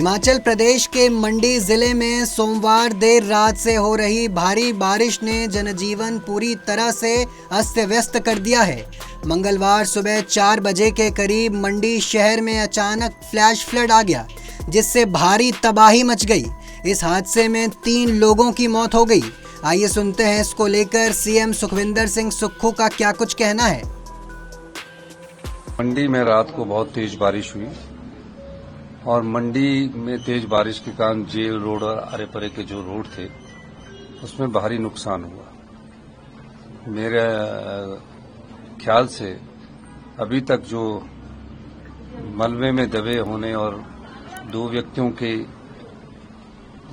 हिमाचल प्रदेश के मंडी जिले में सोमवार देर रात से हो रही भारी बारिश ने जनजीवन पूरी तरह से अस्त व्यस्त कर दिया है। मंगलवार सुबह 4 बजे के करीब मंडी शहर में अचानक फ्लैश फ्लड आ गया, जिससे भारी तबाही मच गई। इस हादसे में 3 लोगों की मौत हो गई। आइए सुनते हैं इसको लेकर सीएम सुखविंदर सिंह सुक्खू का क्या कुछ कहना है। मंडी में रात को बहुत तेज बारिश हुई और मंडी में तेज बारिश के कारण जेल रोड और आरे परे के जो रोड थे उसमें भारी नुकसान हुआ। मेरे ख्याल से अभी तक जो मलबे में दबे होने और 2 व्यक्तियों के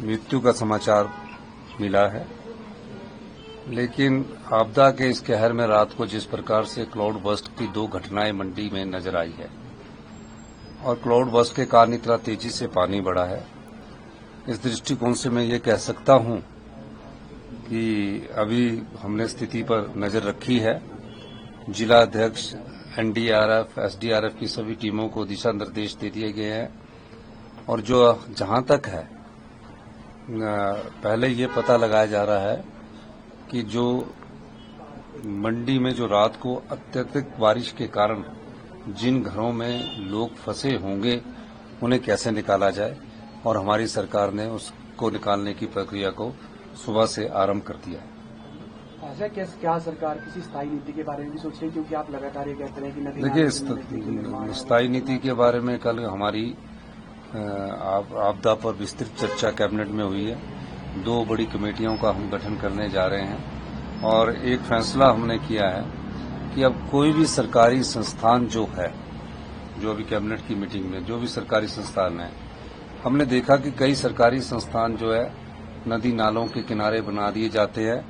मृत्यु का समाचार मिला है, लेकिन आपदा के इस कहर में रात को जिस प्रकार से क्लाउड बर्स्ट की 2 घटनाएं मंडी में नजर आई है और क्लाउड बर्स्ट के कारण इतना तेजी से पानी बढ़ा है, इस दृष्टिकोण से मैं ये कह सकता हूं कि अभी हमने स्थिति पर नजर रखी है। जिला अध्यक्ष, एनडीआरएफ, एसडीआरएफ की सभी टीमों को दिशा निर्देश दे दिए गए हैं और जो जहां तक है पहले ये पता लगाया जा रहा है कि जो मंडी में जो रात को अत्यधिक बारिश के कारण जिन घरों में लोग फंसे होंगे उन्हें कैसे निकाला जाए, और हमारी सरकार ने उसको निकालने की प्रक्रिया को सुबह से आरंभ कर दिया है। ऐसा क्या सरकार किसी स्थायी नीति के बारे में भी सोच रही है, क्योंकि आप लगातार ये कहते हैं कि नदी देखिए, स्थायी नीति के बारे में कल हमारी आपदा पर विस्तृत चर्चा कैबिनेट में हुई है। 2 बड़ी कमेटियों का हम गठन करने जा रहे हैं और एक फैसला हमने किया है कि अब कोई भी सरकारी संस्थान जो है, जो अभी कैबिनेट की मीटिंग में जो भी सरकारी संस्थान है, हमने देखा कि कई सरकारी संस्थान जो है नदी नालों के किनारे बना दिए जाते हैं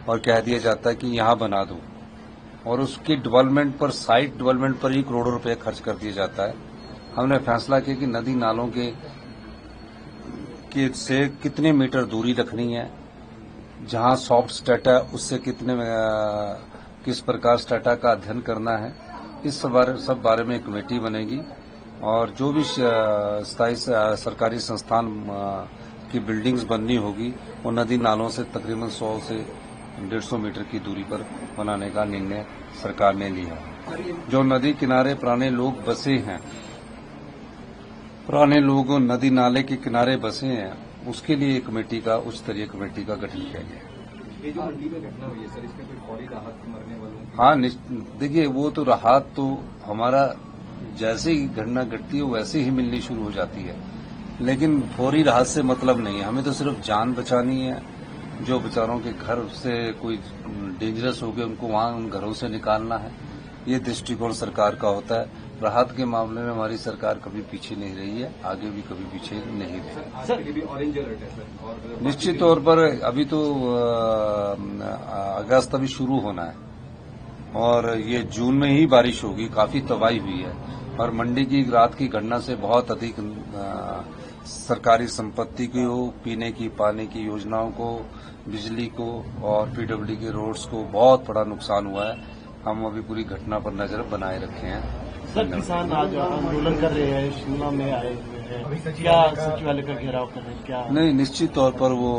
और कह दिया जाता है कि यहां बना दो, और उसकी डेवलपमेंट पर, साइट डेवलपमेंट पर ही करोड़ों रुपए खर्च कर दिया जाता है। हमने फैसला किया कि नदी नालों के से कितने मीटर दूरी रखनी है, जहां सॉफ्ट स्टेटा उससे किस प्रकार स्टेटा का अध्ययन करना है, इस सब बारे में एक कमेटी बनेगी और जो भी स्थायी सरकारी संस्थान की बिल्डिंग्स बननी होगी वो नदी नालों से तकरीबन 100 से 150 मीटर की दूरी पर बनाने का निर्णय सरकार ने लिया। जो नदी किनारे पुराने लोग बसे हैं, पुराने लोग नदी नाले के किनारे बसे हैं, उसके लिए कमेटी का, उच्च स्तरीय कमेटी का गठन किया गया। ये जो मंडी में घटना हुई है सर, इसमें कोई फौरी राहत मरने वालों? हाँ, देखिए, वो तो राहत तो हमारा जैसे ही घटना घटती है वैसे ही मिलनी शुरू हो जाती है, लेकिन फौरी राहत से मतलब नहीं है। हमें तो सिर्फ जान बचानी है। जो बेचारों के घर से कोई डेंजरस हो गए उनको वहां उन घरों से निकालना है, ये दृष्टिकोण सरकार का होता है। राहत के मामले में हमारी सरकार कभी पीछे नहीं रही है, आगे भी कभी पीछे नहीं रही। सर, भी ऑरेंज अलर्ट है सर, और निश्चित तौर पर अभी तो अगस्त अभी शुरू होना है और ये जून में ही बारिश होगी। काफी तबाही हुई है और मंडी की रात की घटना से बहुत अधिक सरकारी संपत्ति को, पीने की पानी की योजनाओं को, बिजली को और पीडब्ल्यूडी के रोड्स को बहुत बड़ा नुकसान हुआ है। हम अभी पूरी घटना पर नजर बनाए रखे हैं। सर, किसान आज आंदोलन कर रहे हैं, शिमला में आए हुए हैं, क्या सचिवालय का घेराव कर रहे हैं? क्या नहीं, निश्चित तौर पर वो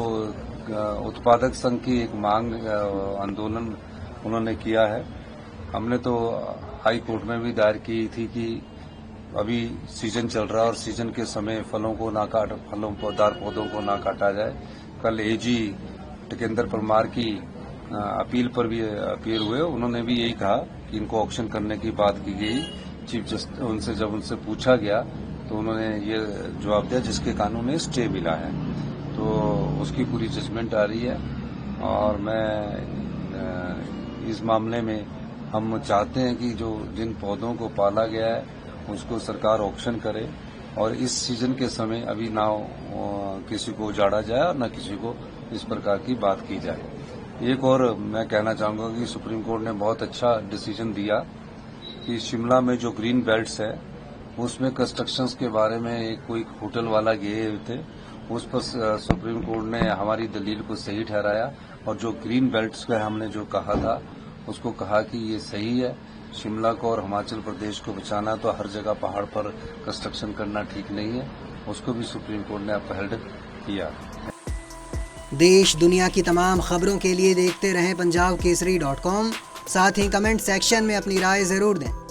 उत्पादक संघ की एक मांग आंदोलन उन्होंने किया है। हमने तो हाई कोर्ट में भी दायर की थी कि अभी सीजन चल रहा है और सीजन के समय फलों फलदार पौधों को ना काटा जाए। कल एजी टिकेंद्र परमार की अपील पर भी अपील हुए, उन्होंने भी यही कहा कि इनको ऑक्शन करने की बात की गई। चीफ जस्टिस जब उनसे पूछा गया तो उन्होंने ये जवाब दिया जिसके कानून में स्टे मिला है, तो उसकी पूरी जजमेंट आ रही है और मैं इस मामले में हम चाहते हैं कि जो जिन पौधों को पाला गया है उसको सरकार ऑक्शन करे और इस सीजन के समय अभी ना किसी को उजाड़ा जाए और न किसी को इस प्रकार की बात की जाए। एक और मैं कहना चाहूंगा कि सुप्रीम कोर्ट ने बहुत अच्छा डिसीजन दिया कि शिमला में जो ग्रीन बेल्ट्स है उसमें कंस्ट्रक्शंस के बारे में कोई होटल वाला गए थे, उस पर सुप्रीम कोर्ट ने हमारी दलील को सही ठहराया और जो ग्रीन बेल्ट्स का हमने जो कहा था उसको कहा कि ये सही है। शिमला को और हिमाचल प्रदेश को बचाना तो हर जगह पहाड़ पर कंस्ट्रक्शन करना ठीक नहीं है, उसको भी सुप्रीम कोर्ट ने अपहेल्ड किया। देश दुनिया की तमाम खबरों के लिए देखते रहें punjabkesari.com। साथ ही कमेंट सेक्शन में अपनी राय ज़रूर दें।